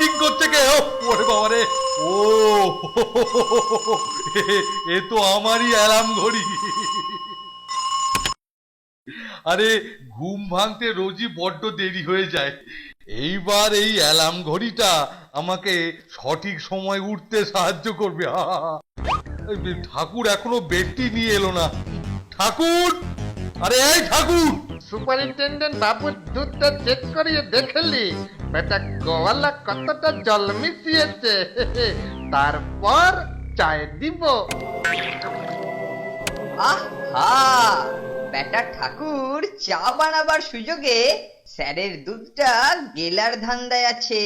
টিং করছে কে? ওরে বাবা রে! ও এ তো আমারই অ্যালার্ম ঘড়ি। আরে ঘুম ভাঙতে রোজই বড্ড দেরি হয়ে যায়, এইবার এই অ্যালার্ম ঘড়িটা আমাকে সঠিক সময় উঠতে সাহায্য করবে। ঠাকুর এখনো বেডটি নিয়ে এলো না। ঠাকুর, আরে এই ঠাকুর! সুপারিনটেন্ডেন্ট বাবুর দুধটা চেক করিয়ে দেখলি বেটা গোয়ালা কতটা জল মিশিয়েছে, তারপর চায় দিব। আহা, বেটা ঠাকুর চা বানাবার সুযোগে স্যারের দুধটা গেলার ধান্দায় আছে,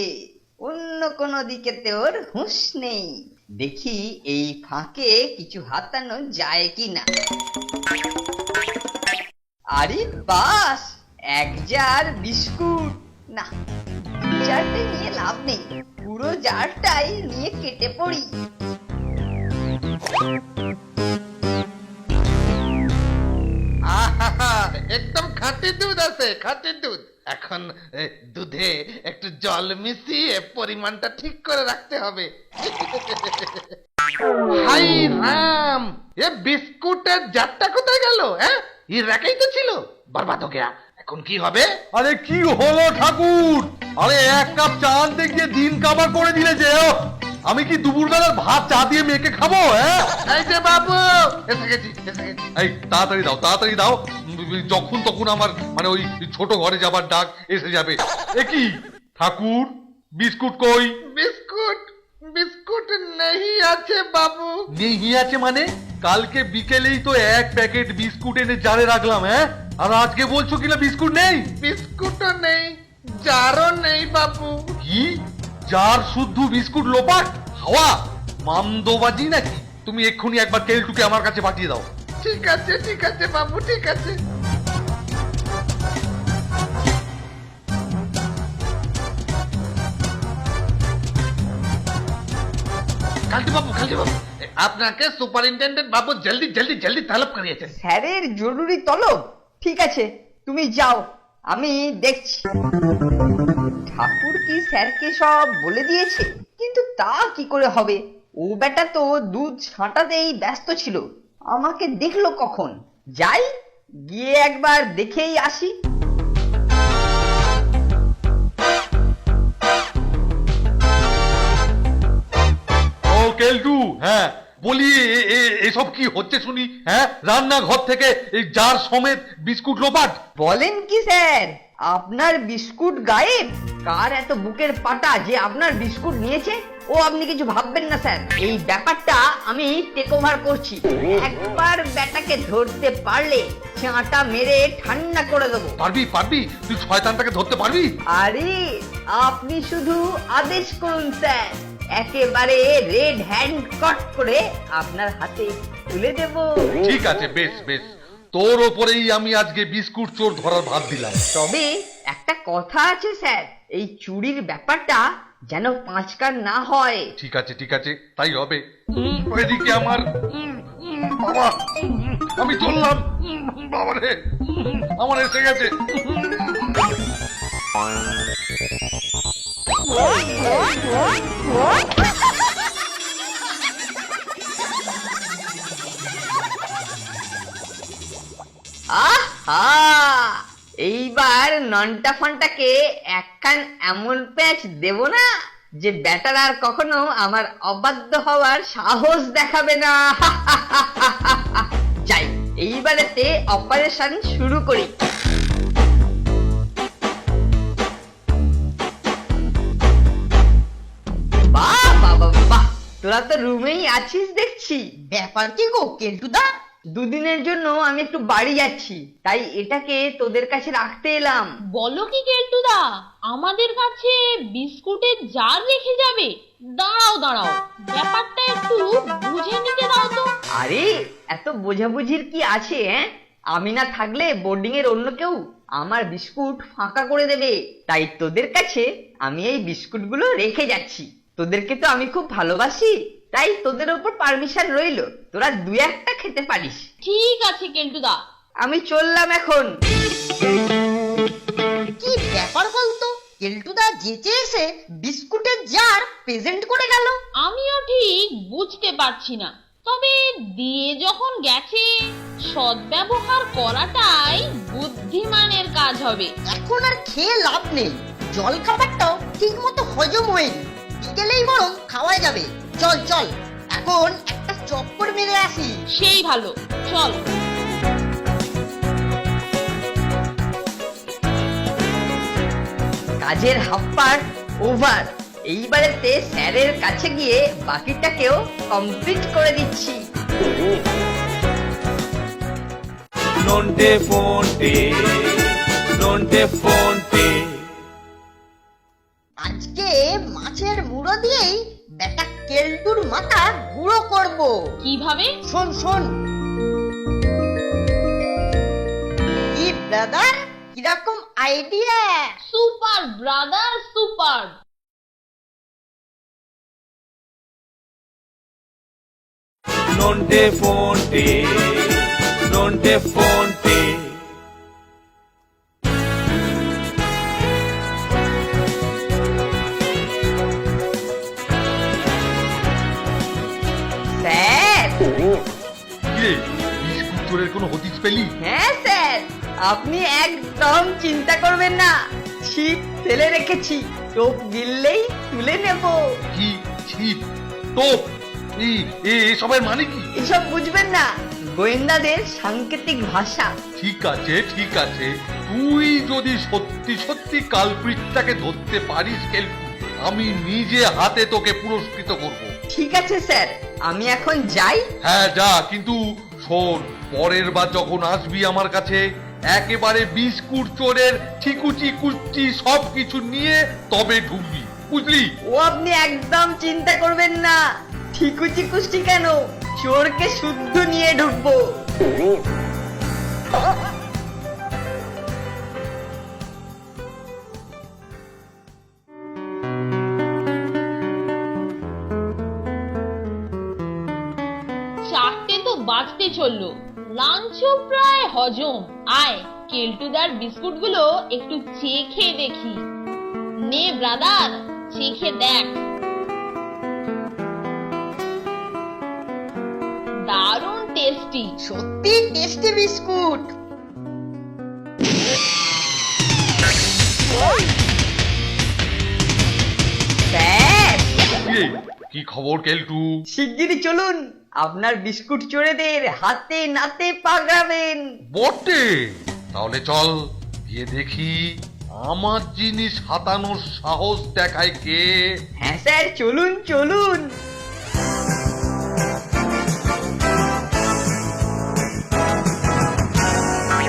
অন্য কোনো দিকে তোর হুঁশ নেই। দেখি এই ফাঁকে কিছু হাতানো যায় কিনা। আরে বাস, এক জার বিস্কুট। না, দু চারটে নিয়ে লাভ নেই, পুরো জারটাই নিয়ে কেটে পড়ি। আহা, একদম খাঁটি দুধ আছে, খাঁটি দুধ। এখন দুধে একটু জল মিশিয়ে পরিমাণটা ঠিক করে রাখতে হবে। হাই রাম, এ বিস্কুটের জারটা কোথায় গেল? হ্যাঁ, ই রেখেই তো ছিল, বরবাদ হয়ে গেল। এখন কি হবে? আরে কি হলো ঠাকুর? আরে এক কাপ চা আনতে গিয়ে দিন কাবার করে দিলে যে! আমি কি দুপুরবেলার ভাত চা দিয়ে মেখে খাবো? হ্যাঁ, এই যে বাবু, এসে গেছি, এসে গেছি। এই তাড়াতাড়ি দাও, তাড়াতাড়ি দাও, যখন তখন আমার মানে ওই ছোট ঘরে যাবার ডাক এসে যাবে। এ কি ঠাকুর, বিস্কুট কই? বিস্কুট, বিস্কুট নেই আছে বাবু। নেই আছে মানে? কালকে বিকেলেই তো এক প্যাকেট বিস্কুট এনে জারে রাখলাম। হ্যাঁ, আর আজকে বলছো কিনা বিস্কুট নেই? বিস্কুটও নেই, জারও নেই বাবু। কি যার শুদ্ধ বিস্কুট লোপাট? হাওয়া মামদোবাজি নাকি? তুমি এক্ষুনি একবার কেলটুকে আমার কাছে পাঠিয়ে দাও। ঠিক আছে, ঠিক আছে বাবু, ঠিক আছে। কালটি বাবু, কালটি বাবু, আপনাকে সুপারিনটেন্ডেন্ট বাবু জলদি জলদি জলদি তলব করিয়েছেন। স্যারের জরুরি তলব? ঠিক আছে, তুমি যাও, আমি দেখছি। ঠাকুর কি স্যারকে সব বলে দিয়েছে? কিন্তু তা কি করে হবে? ও বেটা তো দুধ ছাঁটাতেই ব্যস্ত ছিল, আমাকে দেখলো কখন? যাই, গিয়ে একবার দেখেই আসি। ও কেলটু, হ্যাঁ বলি এসব কি হচ্ছে শুনি? হ্যাঁ, রান্নাঘর থেকে এই জার সমেত বিস্কুট লোপাট। বলেন কি স্যার, আপনার বিস্কুট গায়েব? কার এত বুকের পাটা যে আপনার বিস্কুট নিয়েছে? ও আপনি কিছু ভাববেন না স্যার, এই ব্যাপারটা আমি টেক ওভার করছি। একবার ব্যাটাকে ধরতে পারলে চাঁটা মেরে ঠান্ডা করে দেবো। পারবি পারবি, তুই শয়তানটাকে ধরতে পারবি? আরে আপনি শুধু আদেশ করুন স্যার, একেবারে রেড হ্যান্ড কট করে আপনার হাতে তুলে দেব। ঠিক আছে, বেশ বেশ, তোর ওপরেই আমি আজকে বিস্কুট চোর ধরার ভাত দিলাম। তবে একটা কথা আছে স্যার, এই চুরির ব্যাপারটা যেন পাঁচকার না হয়। ঠিক আছে ঠিক আছে, তাই হবে। এদিকে আমার বাবা, আমি চললাম। বাবা রে, আমার এসে গেছে। আহা, এইবার নন্টা ফন্টাকে একখান এমন প্যাচ দেব না যে ব্যাটার আর কখনো আমার অবাধ্য হওয়ার সাহস দেখাবে না। যাই, এইবারেতে অপারেশন শুরু করি। বাহ বাহ বাহ বাহ, তোরা তো রুমেই আছিস দেখছি। ব্যাপার কি গো কেলটুদা? দুদিনের জন্য আমি একটু বাড়ি যাচ্ছি, তাই এটাকে তোদের কাছে রাখতে এলাম। বলো কি কেলটুদা, আমাদের কাছে বিস্কুটের জার রেখে যাবে? দাঁড়াও দাঁড়াও, ব্যাপারটা একটু বুঝে নিতে দাও তো। আরে এত বোঝাবুঝির কি আছে? আমি না থাকলে বোর্ডিং এর অন্য কেউ আমার বিস্কুট ফাঁকা করে দেবে, তাই তোদের কাছে আমি এই বিস্কুটগুলো রেখে যাচ্ছি। তোদেরকে তো আমি খুব ভালোবাসি, তাই তোদের উপর পারমিশন রইলো, তোরা দু একটা খেতে পারিস। ঠিক আছে কেলটুদা, আমি চললাম এখন। কি ব্যাপার বলতো? কেলটুদা যেচে এসে বিস্কুটের জার প্রেজেন্ট করে গেল। আমিও ঠিক বুঝতে পারছি না, তবে দিয়ে যখন গেছে সদ্ব্যবহার করাটাই বুদ্ধিমানের কাজ হবে। এখন আর খেয়ে লাভ নেই, জল খাবারটাও ঠিক মতো হজম হয়নি, বিকেলেই বরং খাওয়া যাবে। চল চল এখন একটা চক্কর মেরে আসি। সেই ভালো, চল। কাজের হাফ পার্ট ওভার। এইবারেতে স্যারের কাছে গিয়ে বাকিটাকেও কমপ্লিট করে দিচ্ছি। Nonte fonte, nonte fonte. আজকে মাছের মুড়ো দিয়েই বেটা কেলটুর মাথা গুঁড়ো করব। কিভাবে? শোন শোন। কি ব্রাদার, কিরকম idea? Super brother, super. Nonte fonte, nonte fonte. Sir, কিরে, বিস্কুট চোরের কোনো হদিস পেলি? হ্যাঁ স্যার, আপনি একদম চিন্তা করবেন না, ছিপ ফেলে রেখেছি, টোপ গিললেই তুলে নেব। কি ছিপ, টোপ, এসবের মানে কি? এসব বুঝবেন না, গোয়েন্দাদের সাংকেতিক ভাষা। ঠিক আছে ঠিক আছে, তুই যদি সত্যি সত্যি কালপ্রিটটাকে ধরতে পারিস কেলটু, আমি নিজে হাতে তোকে পুরস্কৃত করব। ঠিক আছে স্যার, আমি এখন যাই। হ্যাঁ যা, কিন্তু শোন, পরের বার যখন আসবি আমার কাছে একেবারে বিস্কুট চোরের ঠিকুচি কুচি সবকিছু নিয়ে তবে ঢুকবি, বুঝলি? ও আপনি একদম চিন্তা করবেন না, ঠিকুচি কুষ্টি কেন, চোরকে শুদ্ধ নিয়ে ঢুকবো। চারটে তো বাজতে চললো, লাঞ্চও প্রায় হজম। আয় কেলটুদার বিস্কুটগুলো একটু চেখে দেখি। নে ব্রাদার, চেখে দেখ। দারুণ টেস্টি। সত্যি টেস্টি বিস্কুট। স্যার, কিরে, কি খবর কেলটু? শিগগিরই চলুন, আপনার বিস্কুট চোরেদের হাতে নাতে পাকাবেন। বটে, তাহলে চল গিয়ে দেখি আমার জিনিস হাতানোর সাহস দেখায় কে। হ্যাঁ স্যার, চলুন চলুন।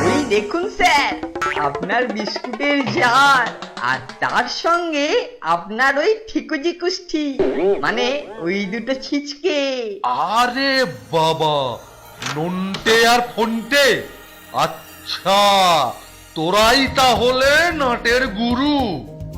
ওই দেখুন স্যার, আপনার বিস্কুটের জার, আর তার সঙ্গে আপনার ওই ঠিকুজি কুষ্টি, মানে ওই দুটো ছিচকে। আরে বাবা, নন্টে আর ফন্টে, আচ্ছা তোরাই তাহলে নাটের গুরু।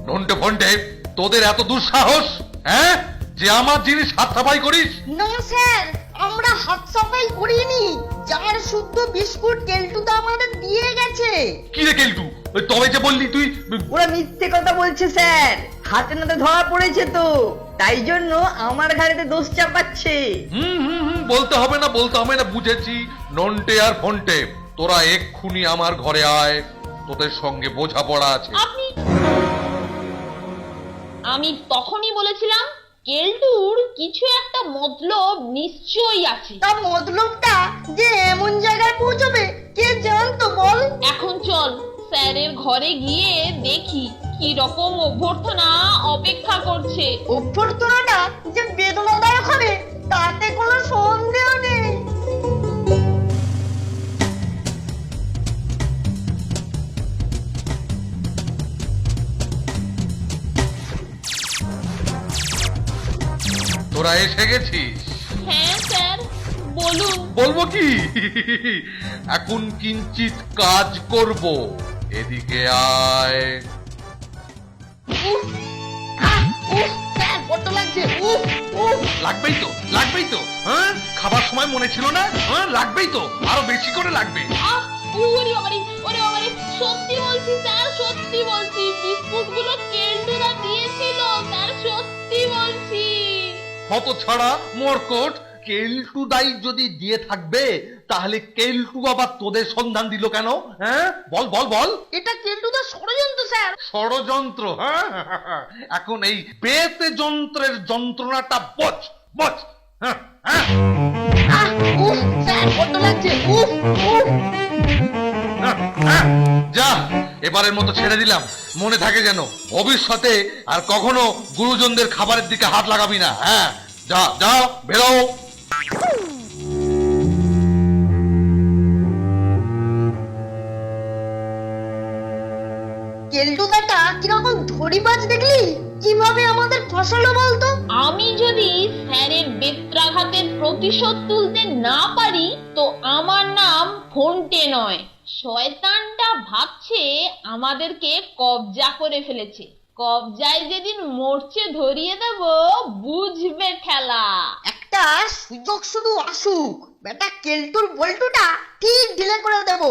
নন্টে ফন্টে, তোদের এত দুঃসাহস, হ্যাঁ, যে আমার জিনিস হাত সাফাই করিস? না স্যার, আমরা হাত সাফাই করিনি, যার শুদ্ধ বিস্কুট কেলটুদা আমাদের দিয়ে গেছে। কি রে কেলটু, ওই তবে যে বললি তুই? ওরা মিথ্যে কথা বলছে স্যার, হাতে নাতে ধরা পড়েছে তো, তাই জন্য আমার ঘাড়েতে দোষ চাপাচ্ছে। বলতে হবে না বলতে হবে না, বুঝেছি। নন্টে আর ফন্টে, তোরা এক্ষুনি আমার ঘরে আয়, তোদের সঙ্গে বোঝাপড়া আছে। আমি তখনই বলেছিলাম কেলটুর কিছু একটা মতলব নিশ্চয়ই আছে। তার মতলবটা যে এমন জায়গায় পৌঁছবে কে জানতো বল? এখন চল স্যারের ঘরে গিয়ে দেখি কি রকম অভ্যর্থনা অপেক্ষা করছে। অভ্যর্থনাটা যে বেদনাদায়ক হবে তাতে কোনো সন্দেহ নেই। তোরা এসে গেছিস? হ্যাঁ স্যার, বলুন। বলবো কি, এখন কিঞ্চিত কাজ করব, এদিকে আয়। স্যার বড্ড লাগছে। উফ উফ। লাগবেই তো, লাগবেই তো, হ্যাঁ, খাবার সময় মনে ছিল না? হ্যাঁ, লাগবেই তো, আরো বেশি করে লাগবে। আহ, ওরে বাবারে, ওরে বাবারে, সত্যি বলছি বলছি স্যার, সত্যি বলছি, বিস্কুটগুলো কেলটুদা দিয়েছিল স্যার, সত্যি বলছি। হতছাড়া মরকট, কেলটু দাই যদি দিয়ে থাকবে তাহলে কেলটু আবার তোদের সন্ধান দিল কেন? হ্যাঁ, বল বল বল। এটা কেলটুদার ষড়যন্ত্র স্যার। ষড়যন্ত্র? হ্যাঁ, এখন এই বেতে যন্ত্রের যন্ত্রণাটা বোঝ বোঝ। হ্যাঁ, হ্যাঁ। আহ, উফ স্যার কত লাগছে, উফ উফ। যা, এবারের মতো ছেড়ে দিলাম, মনে থাকে যেন ভবিষ্যতে আর কখনো গুরুজনদের খাবারের দিকে হাত লাগাবি না। হ্যাঁ, যা যাও, বেরো। কেলটুদাটা কিরকম ধরিবাজ দেখলি, কিভাবে আমাদের ফসলও বলতো। আমি যদি স্যারের বেত্রাঘাতের প্রতিশোধ তুলতে না পারি তো আমার নাম ফোনটে নয়। শয়তানটা ভাবছে আমাদেরকে কবজা করে ফেলেছে। কবজায় যেদিন মোর্চে ধরিয়ে দেব বুঝবে ঠেলা। একটা সুযোগ শুধু আসুক, বেটা কেলটুর বল্টুটা ঠিক ঢিলে করে দেব।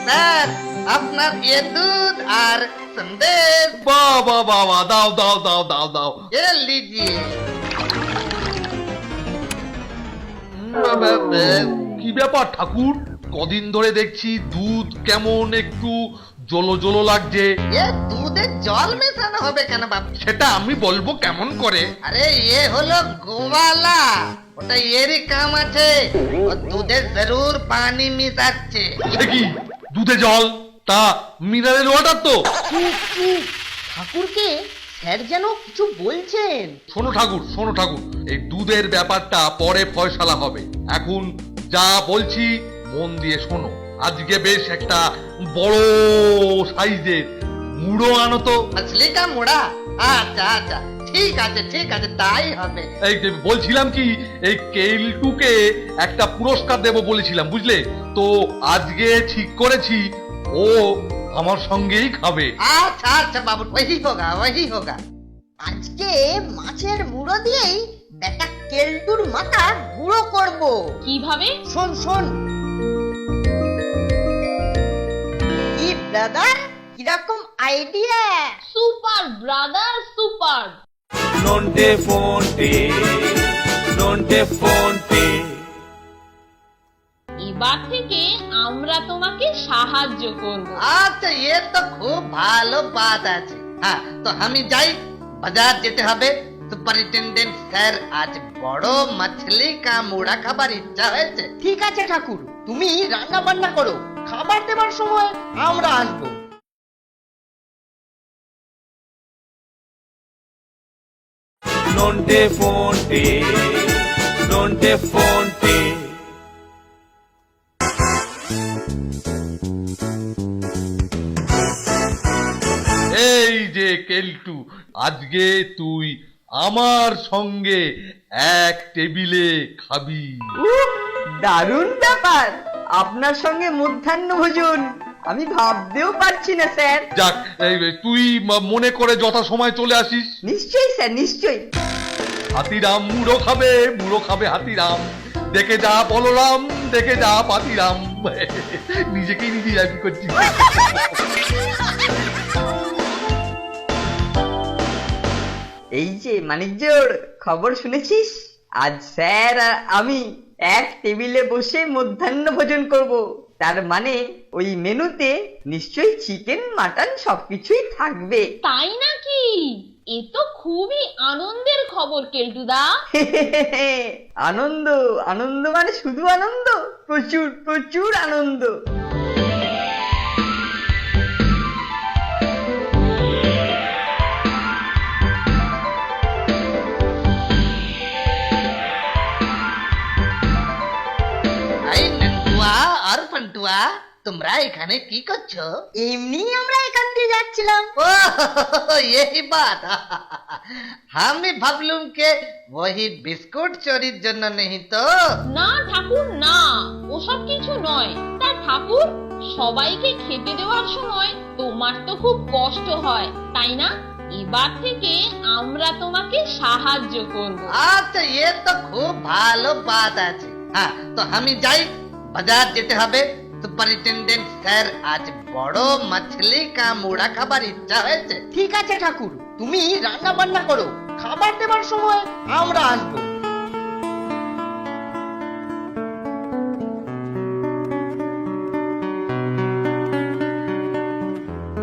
স্যার, আপনার এ দুধ আর সন্দেশ বাহ বাহ বাহ বাহ, দাও দাও দাও দাও দাও। ये लीजिए। কি ব্যাপার ঠাকুর, কদিন ধরে দেখছি দুধ কেমন একটু জলো জলো লাগছে। ये দুধে জল মেশানো হবে কেন বাবু? সেটা আমি বলবো কেমন করে? আরে এ হলো গোওয়ালা, ওটা এরই কাম আছে। ও দুধে জরুর পানি মিশাচ্ছে। সে কি, দুধে জল? তা মিনারেল ওয়াটার তো। ঠাকুরকে স্যার যেন কিছু বলছেন। শোনো ঠাকুর, শোনো ঠাকুর, এই দুধের ব্যাপারটা পরে ফয়সালা হবে। এখন যা বলছি মন দিয়ে শোনো। আজকে বেশ একটা বড় সাইজের মুড়ো আনো তো। মছলি কা মুড়া? আচ্ছা আচ্ছা, ঠিক আছে তাই হবে। এই যে বলছিলাম কি, এই কেলটুকে একটা পুরস্কার দেব বলেছিলাম, বুঝলে তো? আজকে ঠিক করেছি ও আমার সঙ্গেই খাবে। আচ্ছা আচ্ছা বাবু, वही होगा। আজকে মাছের মুড়ো দিয়েই বেটা কেলটুর মাথা গুঁড়ো করব। কিভাবে? শোন শোন। কি ব্রাদার, কিরকম idea? Super brother, super. Nonte Phonte, Nonte Phonte. এবার থেকে আমরা তোমাকে সাহায্য করব। আচ্ছা, ये तो খুব ভালো বাত আছে। হ্যাঁ, তো আমি যাই, বাজার যেতে হবে। সুপারিনটেন্ডেন্ট স্যার আজ বড় মাছলি কা মুড়া খাবার ইচ্ছা হয়েছে। ঠিক আছে ঠাকুর, তুমি রান্না বান্না করো, খাবার দেবার সময় আমরা আসবো। নন্টে ফোনটে, নন্টে ফোনটে। এই যে কেলটু, আজকে তুই আমার সঙ্গে এক টেবিলে খাবি। উফ, দারুণ ব্যাপার, আপনার সঙ্গে মধ্যাহ্ন ভোজন আমি ভাবতেও পারছি না স্যার। যাক, তুই মনে করে যথা সময় চলে আসিস। নিশ্চয়ই স্যার, নিশ্চয়ই। হাতিরাম মুড়ো খাবে হাতিরাম। দেখে যা বলরাম, দেখে যা পাতিরাম। নিজেকেই নিজে আর কি করছিস। এই যে মানিকজোড়, খবর শুনেছিস? আজ স্যার আর আমি এক টেবিলে বসে মধ্যাহ্ন ভোজন করব। তার মানে ওই মেনুতে নিশ্চয়ই চিকেন, মাটন সবকিছুই থাকবে। তাই নাকি? এ তো খুবই আনন্দের খবর কেলটুদা। আনন্দ, আনন্দ মানে শুধু আনন্দ, প্রচুর প্রচুর আনন্দ। এই নন্টুয়া আর ফন্টুয়া, তোমরা এখানে কি করছো? এমনি আমরা এখান দিয়ে যাচ্ছিলাম। ও यही बात। আমি ভাবলুম কে वही বিস্কুট চুরির জন্য नहीं তো। না ঠাকুর না, ওসব কিছু নয়। তা ঠাকুর, সবাইকে খেতে দেওয়ার সময় তোমার তো খুব কষ্ট হয় তাই না? এবার থেকে আমরা তোমাকে সাহায্য করব। আচ্ছা ये तो খুব ভালো বাত আছে। হ্যাঁ তো আমি যাই, বাজার যেতে হবে। সুপারিনটেন্ডেন্ট স্যার আজ বড় মাছলি কা মুড়া খাবার ইচ্ছা হয়েছে। ঠিক আছে ঠাকুর, তুমি রান্না বান্না করো, খাবার দেবার সময় আমরা আসবো।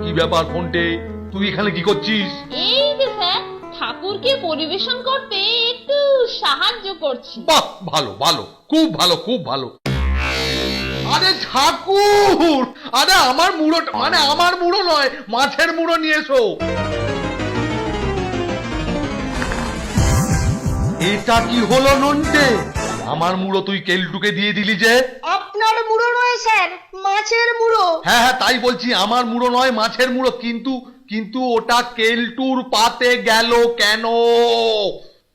কি ব্যাপার ফোনটে, তুই এখানে কি করছিস? এই যে স্যার, ঠাকুরকে পরিবেশন করতে একটু সাহায্য করছি। বাহ, ভালো ভালো, খুব ভালো খুব ভালো। আরে ঠাকুর, আরে আমার মুড়ো, মানে আমার মুড়ো নয়, মাছের মুড়ো নিয়ে এসো। এটা কি হলো নন্টে? আমার মুড়ো তুই কেলটুকে দিয়ে দিলি যে? আপনার মুড়ো নয় স্যার, মাছের মুড়ো। হ্যাঁ হ্যাঁ তাই বলছি, আমার মুড়ো নয় মাছের মুড়ো, কিন্তু কিন্তু ওটা কেলটুর পাতে গেল কেন?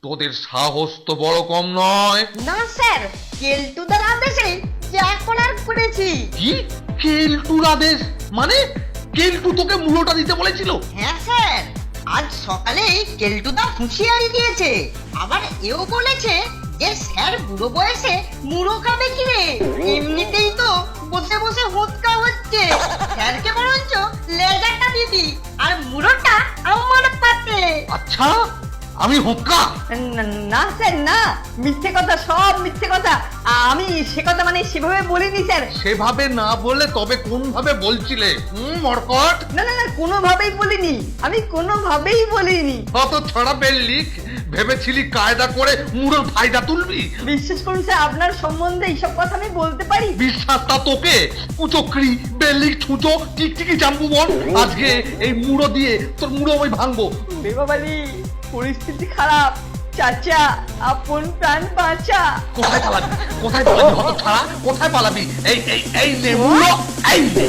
তোদের সাহস তো বড় কম নয়। না স্যার, কেলটুদার আদেশে যা করার করেছি। কি কেলটুর আদেশ? মানে কেলটু তোকে মুড়োটা দিতে বলেছিল? হ্যাঁ স্যার, আজ সকালে কেলটুদা হুঁশিয়ারি দিয়েছে, আবার এও বলেছে যে স্যার বুড়ো বয়সে মুড়ো খাবে কি রে, এমনিতেই তো বসে বসে হুৎকা হচ্ছে, স্যারকে বরঞ্চ লেজাটা দিবি আর মুড়োটা আমার পাতে। আচ্ছা আমি হুক্কা? না স্যার না, মিথ্যে কথা, সব মিথ্যে কথা। আমি সে কথা মানে সেভাবে বলিনি স্যার। সেভাবে না বলে তবে কোন ভাবে বলছিলে? মরকট, না না না, কোনোভাবেই বলিনি, আমি কোনোভাবেই বলিনি। কত ছড়া বেল্লিক, ভেবেছিলি কায়দা করে মুড়োর ফায়দা তুলবি? বিশ্বাস করুন স্যার, আপনার সম্বন্ধে এইসব কথা আমি বলতে পারি? বিশ্বাসটা তোকে, কুচক্রি বেল্লিক ছুঁচো টিকটিকি জাম্বু বন, আজকে এই মুড়ো দিয়ে তোর মুড়ো আমি ভাঙবো। বেবাবালি, পরিস্থিতি খারাপ, চাচা আপন প্রাণ বাঁচা। কোথায় পালাবি, কোথায় পালাবি হত ছাড়া, কোথায় পালাবি? এই এই এই নে মুড়ো, এই নে।